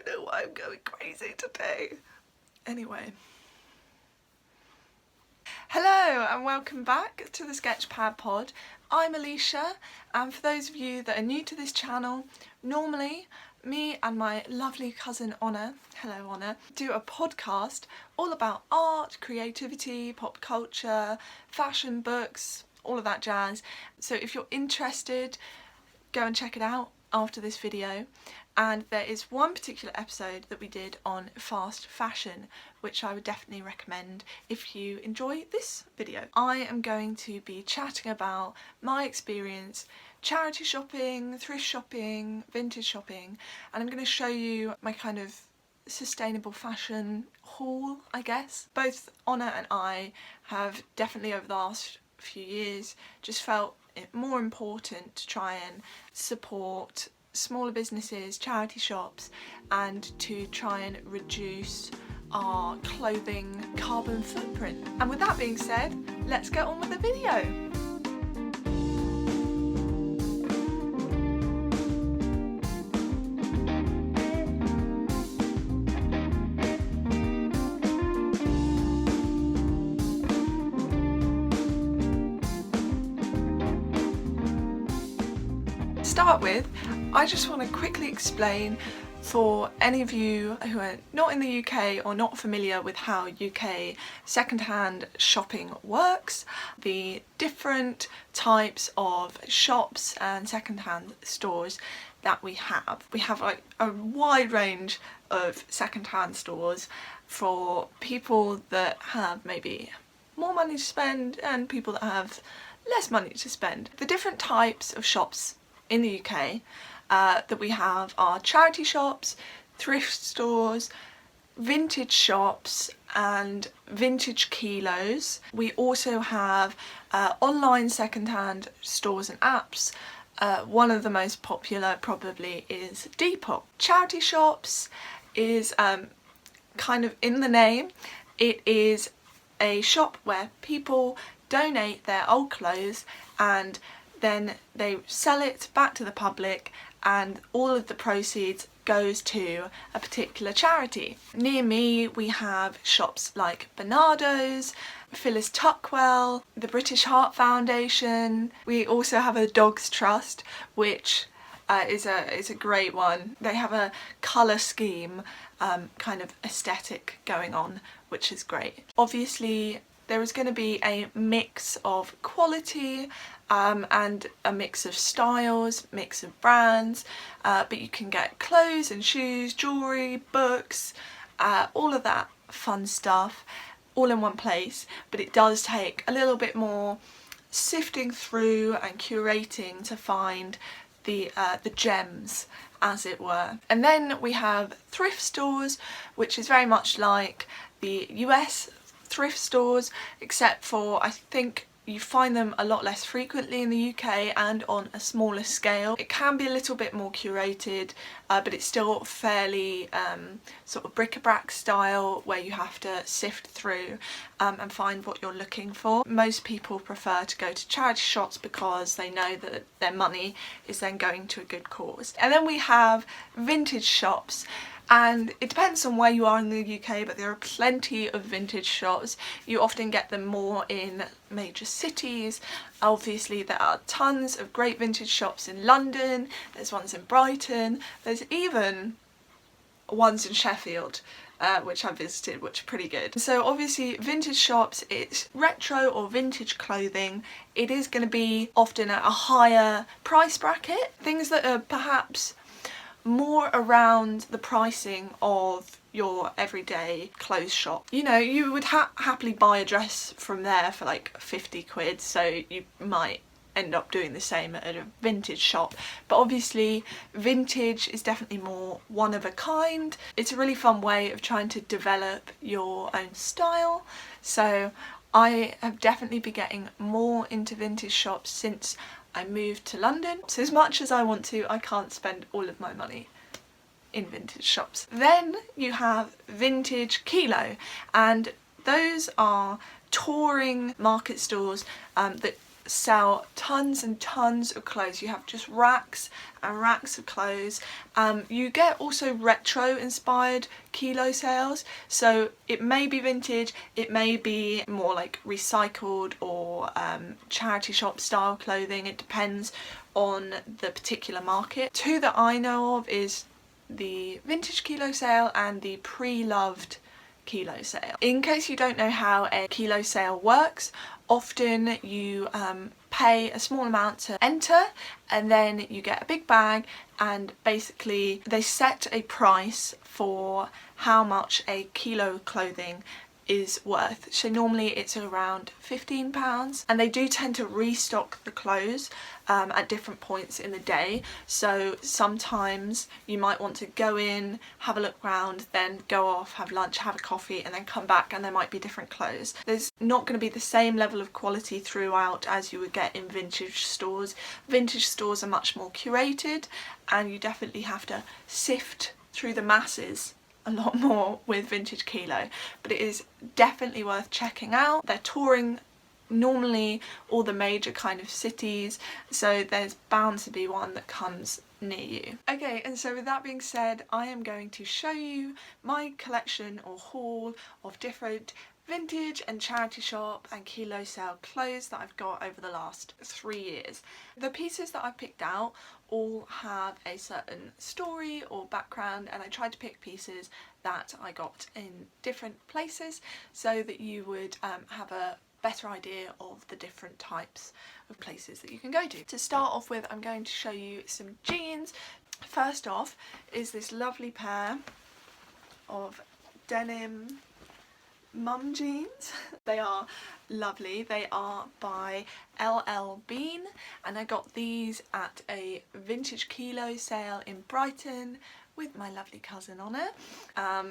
don't know why I'm going crazy today. Anyway. Hello and welcome back to the Sketchpad Pod. I'm Alicia, and for those of you that are new to this channel, normally me and my lovely cousin Honor, hello Honor, do a podcast all about art, creativity, pop culture, fashion, books, all of that jazz. So if you're interested, go and check it out after this video. And there is one particular episode that we did on fast fashion, which I would definitely recommend if you enjoy this video. I am going to be chatting about my experience charity shopping, thrift shopping, vintage shopping, and I'm going to show you my kind of sustainable fashion haul, I guess. Both Honor and I have definitely over the last few years just felt it more important to try and support smaller businesses, charity shops, and to try and reduce our clothing carbon footprint. And with that being said, let's get on with the video. Start with, I just want to quickly explain for any of you who are not in the UK or not familiar with how UK second-hand shopping works, the different types of shops and second-hand stores that we have. We have like a wide range of second-hand stores for people that have maybe more money to spend and people that have less money to spend. The different types of shops in the UK that we have are charity shops, thrift stores, vintage shops and vintage kilos. We also have online second-hand stores and apps. One of the most popular probably is Depop. Charity shops is kind of in the name. It is a shop where people donate their old clothes and then they sell it back to the public, and all of the proceeds goes to a particular charity. Near me we have shops like Bernardo's, Phyllis Tuckwell, the British Heart Foundation. We also have a Dogs Trust, which is a great one. They have a colour scheme kind of aesthetic going on, which is great. Obviously there is going to be a mix of quality and a mix of styles, mix of brands, but you can get clothes and shoes, jewellery, books, all of that fun stuff all in one place, but it does take a little bit more sifting through and curating to find the gems, as it were. And then we have thrift stores, which is very much like the US thrift stores, except for I think you find them a lot less frequently in the UK and on a smaller scale. It can be a little bit more curated, but it's still fairly sort of bric-a-brac style where you have to sift through and find what you're looking for. Most people prefer to go to charity shops because they know that their money is then going to a good cause. And then we have vintage shops. And it depends on where you are in the UK, but there are plenty of vintage shops. You often get them more in major cities. Obviously there are tons of great vintage shops in London, there's ones in Brighton, there's even ones in Sheffield, which I visited, which are pretty good. So obviously vintage shops, it's retro or vintage clothing. It is going to be often at a higher price bracket. Things that are perhaps more around the pricing of your everyday clothes shop. You know, you would happily buy a dress from there for like 50 quid, so you might end up doing the same at a vintage shop. But obviously vintage is definitely more one of a kind. It's a really fun way of trying to develop your own style. So I have definitely been getting more into vintage shops since I moved to London. So as much as I want to, I can't spend all of my money in vintage shops. Then you have vintage kilo, and those are touring market stores that sell tons and tons of clothes. You have just racks and racks of clothes. You get also retro inspired kilo sales, so it may be vintage, it may be more like recycled or charity shop style clothing. It depends on the particular market. Two that I know of is the vintage kilo sale and the Preloved kilo sale. In case you don't know how a kilo sale works, often you pay a small amount to enter and then you get a big bag, and basically they set a price for how much a kilo of clothing is worth. So normally it's around £15, and they do tend to restock the clothes at different points in the day. So sometimes you might want to go in, have a look around, then go off, have lunch, have a coffee, and then come back, and there might be different clothes. There's not going to be the same level of quality throughout as you would get in vintage stores. Vintage stores are much more curated, and you definitely have to sift through the masses a lot more with vintage kilo, but it is definitely worth checking out. They're touring normally all the major kind of cities, so there's bound to be one that comes near you. Okay, and so with that being said, I am going to show you my collection or haul of different vintage and charity shop and kilo sale clothes that I've got over the last 3 years. The pieces that I've picked out all have a certain story or background, and I tried to pick pieces that I got in different places so that you would have a better idea of the different types of places that you can go to. To start off with, I'm going to show you some jeans. First off is this lovely pair of denim mum jeans. They are lovely. They are by LL Bean, and I got these at a vintage kilo sale in Brighton with my lovely cousin Honor.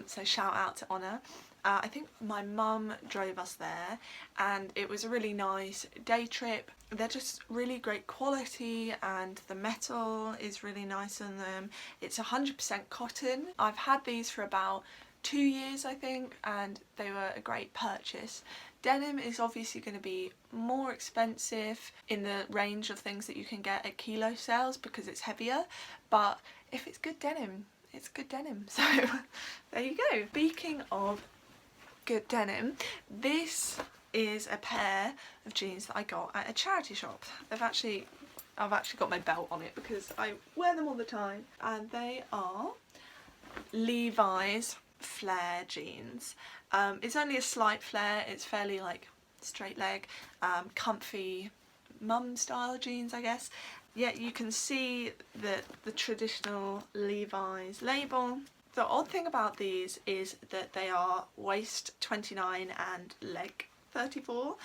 So shout out to Honor. I think my mum drove us there, and it was a really nice day trip. They're just really great quality, and the metal is really nice on them. It's 100% cotton. I've had these for about 2 years, I think, and they were a great purchase. Denim is obviously going to be more expensive in the range of things that you can get at kilo sales because it's heavier, but if it's good denim, it's good denim. So there you go. Speaking of good denim, this is a pair of jeans that I got at a charity shop. I've actually got my belt on it because I wear them all the time, and they are Levi's flare jeans. It's only a slight flare, it's fairly like straight leg, comfy mum style jeans, I guess. Yet you can see the traditional Levi's label. The odd thing about these is that they are waist 29 and leg 34,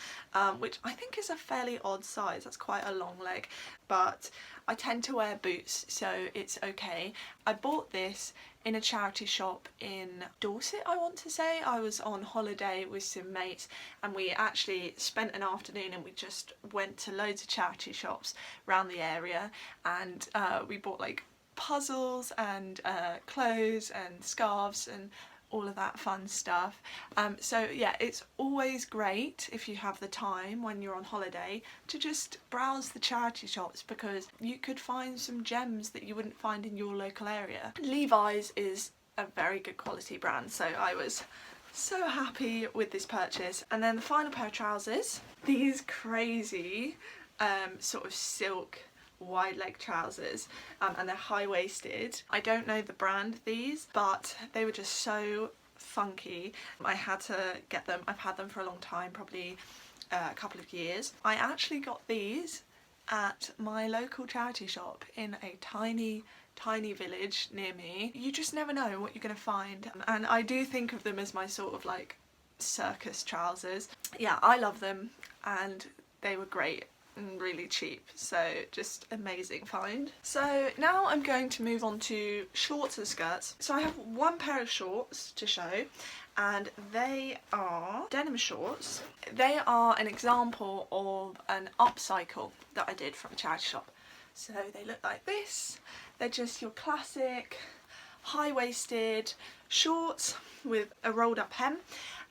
which I think is a fairly odd size. That's quite a long leg, but I tend to wear boots, so it's okay. I bought this in a charity shop in Dorset, I want to say. I was on holiday with some mates, and we actually spent an afternoon and we just went to loads of charity shops around the area, and we bought like puzzles and clothes and scarves and all of that fun stuff. So yeah, it's always great if you have the time when you're on holiday to just browse the charity shops, because you could find some gems that you wouldn't find in your local area. Levi's is a very good quality brand, so I was so happy with this purchase. And then the final pair of trousers, these crazy sort of silk wide leg trousers, and they're high-waisted. I don't know the brand of these, but they were just so funky. I had to get them. I've had them for a long time, probably a couple of years. I actually got these at my local charity shop in a tiny village near me. You just never know what you're gonna find, and I do think of them as my sort of like circus trousers. Yeah, I love them, and they were great and really cheap, so just amazing find. So now I'm going to move on to shorts and skirts. So I have one pair of shorts to show, and they are denim shorts. They are an example of an upcycle that I did from a charity shop. So they look like this. They're just your classic high-waisted shorts with a rolled up hem,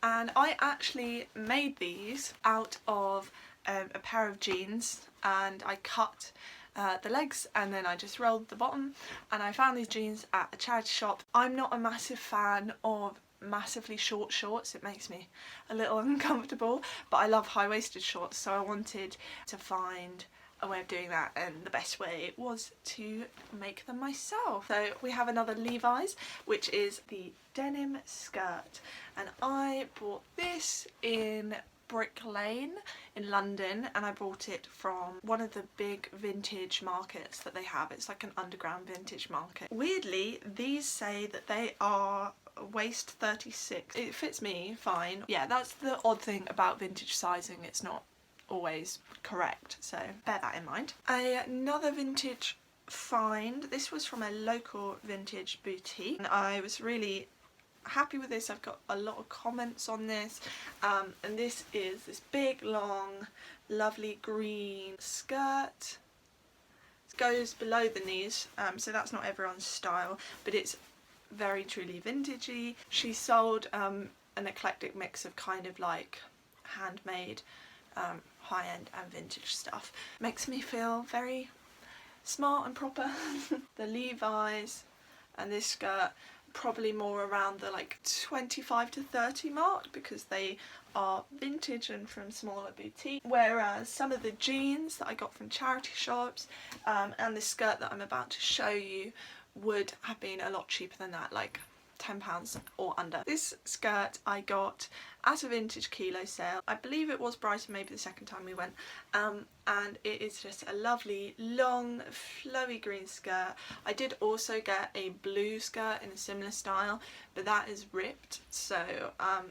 and I actually made these out of a pair of jeans and I cut the legs and then I just rolled the bottom, and I found these jeans at a charity shop. I'm not a massive fan of massively short shorts, it makes me a little uncomfortable, but I love high-waisted shorts, so I wanted to find a way of doing that, and the best way was to make them myself. So we have another Levi's, which is the denim skirt, and I bought this in Brick Lane in London, and I bought it from one of the big vintage markets that they have. It's like an underground vintage market. Weirdly, these say that they are waist 36. It fits me fine. Yeah, that's the odd thing about vintage sizing, it's not always correct, so bear that in mind. Another vintage find, this was from a local vintage boutique, and I was really happy with this. I've got a lot of comments on this, and this is this big long lovely green skirt. It goes below the knees, so that's not everyone's style, but it's very truly vintagey. She sold an eclectic mix of kind of like handmade, high-end and vintage stuff. Makes me feel very smart and proper. The Levi's and this skirt probably more around the like 25 to 30 mark because they are vintage and from smaller boutiques, whereas some of the jeans that I got from charity shops and the skirt that I'm about to show you would have been a lot cheaper than that, like £10 or under. This skirt I got at a vintage kilo sale. I believe it was Brighton, maybe the second time we went, and it is just a lovely long flowy green skirt. I did also get a blue skirt in a similar style, but that is ripped, so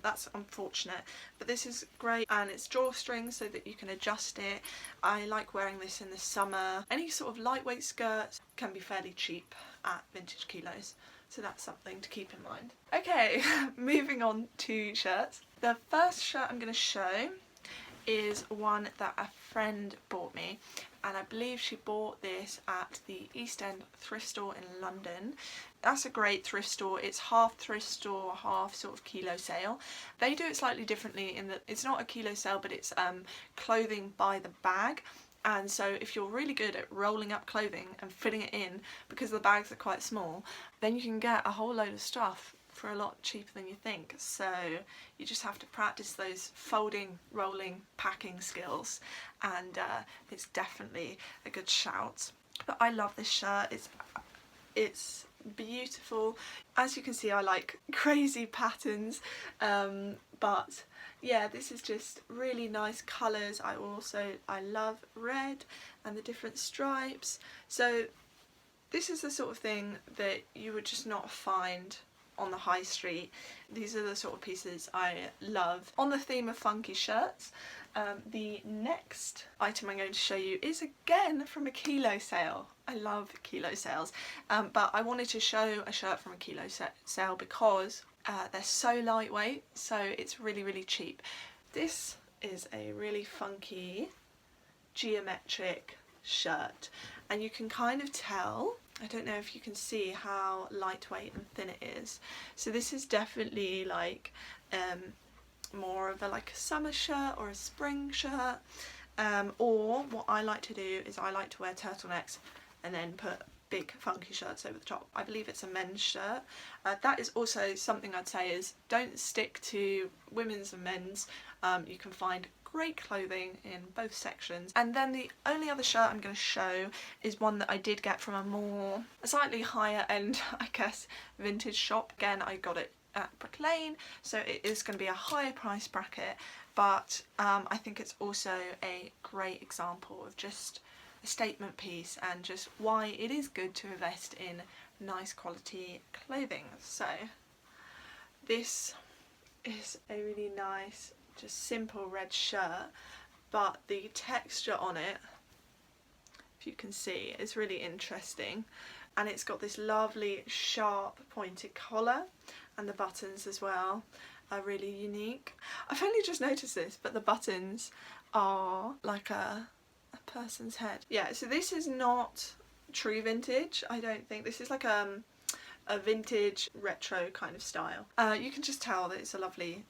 that's unfortunate, but this is great, and it's drawstring so that you can adjust it. I like wearing this in the summer. Any sort of lightweight skirts can be fairly cheap at vintage kilos, so that's something to keep in mind. Okay, moving on to shirts. The first shirt I'm going to show is one that a friend bought me, and I believe she bought this at the East End thrift store in London. That's a great thrift store. It's half thrift store, half sort of kilo sale. They do it slightly differently in that it's not a kilo sale, but it's clothing by the bag. And so if you're really good at rolling up clothing and fitting it in, because the bags are quite small, then you can get a whole load of stuff for a lot cheaper than you think. So you just have to practice those folding, rolling, packing skills, and it's definitely a good shout. But I love this shirt. It's beautiful. As you can see, I like crazy patterns, but yeah, this is just really nice colours. I love red and the different stripes. So this is the sort of thing that you would just not find on the high street. These are the sort of pieces I love. On the theme of funky shirts, the next item I'm going to show you is again from a kilo sale. I love kilo sales, but I wanted to show a shirt from a kilo sale because they're so lightweight, so it's really, really cheap. This is a really funky geometric shirt, and you can kind of tell, I don't know if you can see how lightweight and thin it is. So this is definitely like more of a like a summer shirt or a spring shirt, or what I like to do is I like to wear turtlenecks and then put big funky shirts over the top. I believe it's a men's shirt. That is also something I'd say is don't stick to women's and men's. You can find great clothing in both sections. And then the only other shirt I'm going to show is one that I did get from a slightly higher end, I guess, vintage shop. Again, I got it at Brick Lane, so it is going to be a higher price bracket, but I think it's also a great example of just a statement piece and just why it is good to invest in nice quality clothing. So this is a really nice, just simple red shirt, but the texture on it, if you can see, is really interesting, and it's got this lovely sharp pointed collar, and the buttons as well are really unique. I've only just noticed this, but the buttons are like a person's head. Yeah, so this is not true vintage, I don't think. This is like a vintage retro kind of style. You can just tell that it's a lovely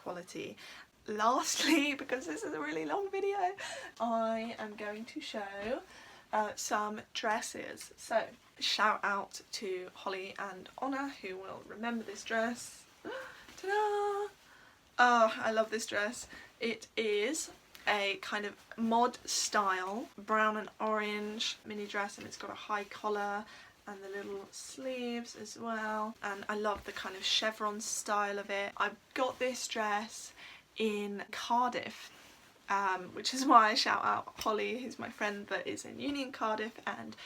quality. lastly, because this is a really long video, I am going to show some dresses. So shout out to Holly and Honor who will remember this dress. Ta-da! Oh, I love this dress. It is a kind of mod style brown and orange mini dress, and it's got a high collar and the little sleeves as well, and I love the kind of chevron style of it. I got this dress in Cardiff, which is why I shout out Holly, who's my friend that is in uni in Cardiff, and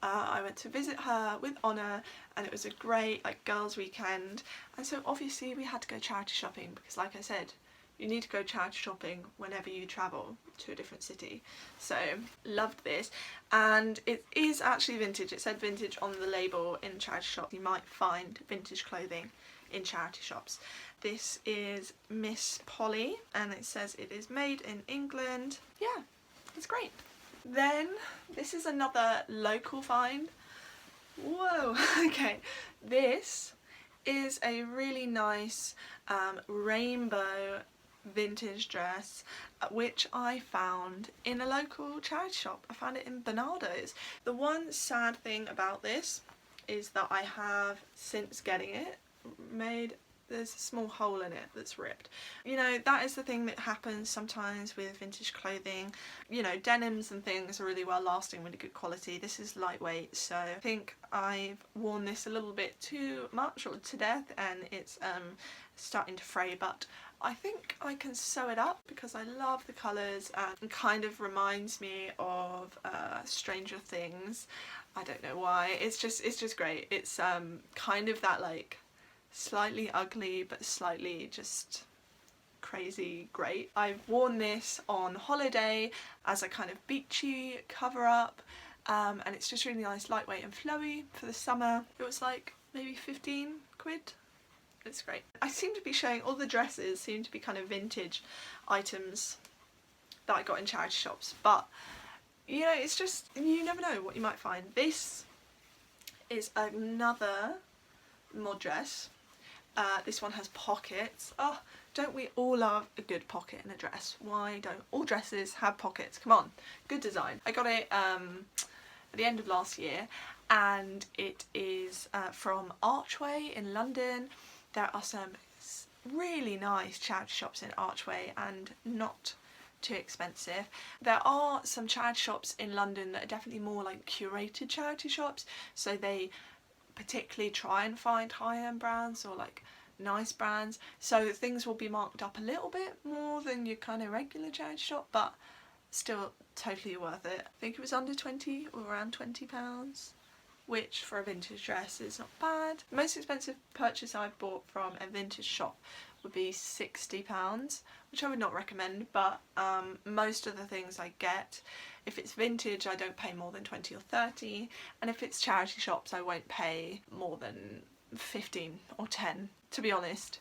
I went to visit her with Honor, and it was a great like girls weekend, and so obviously we had to go charity shopping because, like I said, you need to go charity shopping whenever you travel to a different city. So loved this, and it is actually vintage. It said vintage on the label in charity shops. You might find vintage clothing in charity shops. This is Miss Polly, and it says it is made in England. Yeah, it's great. Then this is another local find. Whoa, okay. This is a really nice rainbow vintage dress which I found in a local charity shop. I found it in Bernardo's. The one sad thing about this is that I have, since getting it, there's a small hole in it that's ripped. You know, that is the thing that happens sometimes with vintage clothing. You know, denims and things are really well lasting, really good quality. This is lightweight, so I think I've worn this a little bit too much or to death, and it's starting to fray, but I think I can sew it up because I love the colours, and it kind of reminds me of Stranger Things. I don't know why, it's just great. It's kind of that like slightly ugly but slightly just crazy great. I've worn this on holiday as a kind of beachy cover up, and it's just really nice, lightweight and flowy for the summer. It was like maybe 15 quid. It's great. I seem to be showing all the dresses seem to be kind of vintage items that I got in charity shops, but you know, it's just, you never know what you might find. This is another mod dress. This one has pockets. Oh, don't we all love a good pocket in a dress? Why don't all dresses have pockets? Come on, good design. I got it at the end of last year, and it is from Archway in London. There are some really nice charity shops in Archway and not too expensive. There are some charity shops in London that are definitely more like curated charity shops, so they particularly try and find high-end brands or like nice brands, so things will be marked up a little bit more than your kind of regular charity shop, but still totally worth it. I think it was under 20 or around £20, which for a vintage dress is not bad. The most expensive purchase I've bought from a vintage shop would be £60, which I would not recommend, but most of the things I get, if it's vintage, I don't pay more than 20 or 30, and if it's charity shops, I won't pay more than 15 or 10. To be honest,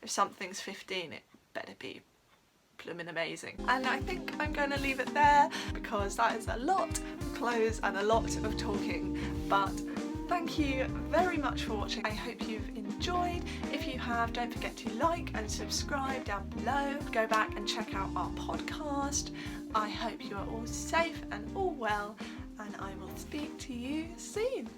if something's 15, it better be blooming amazing. And I think I'm going to leave it there because that is a lot of clothes and a lot of talking, but thank you very much for watching. I hope you've enjoyed. If you have, don't forget to like and subscribe down below. Go back and check out our podcast. I hope you are all safe and all well, and I will speak to you soon.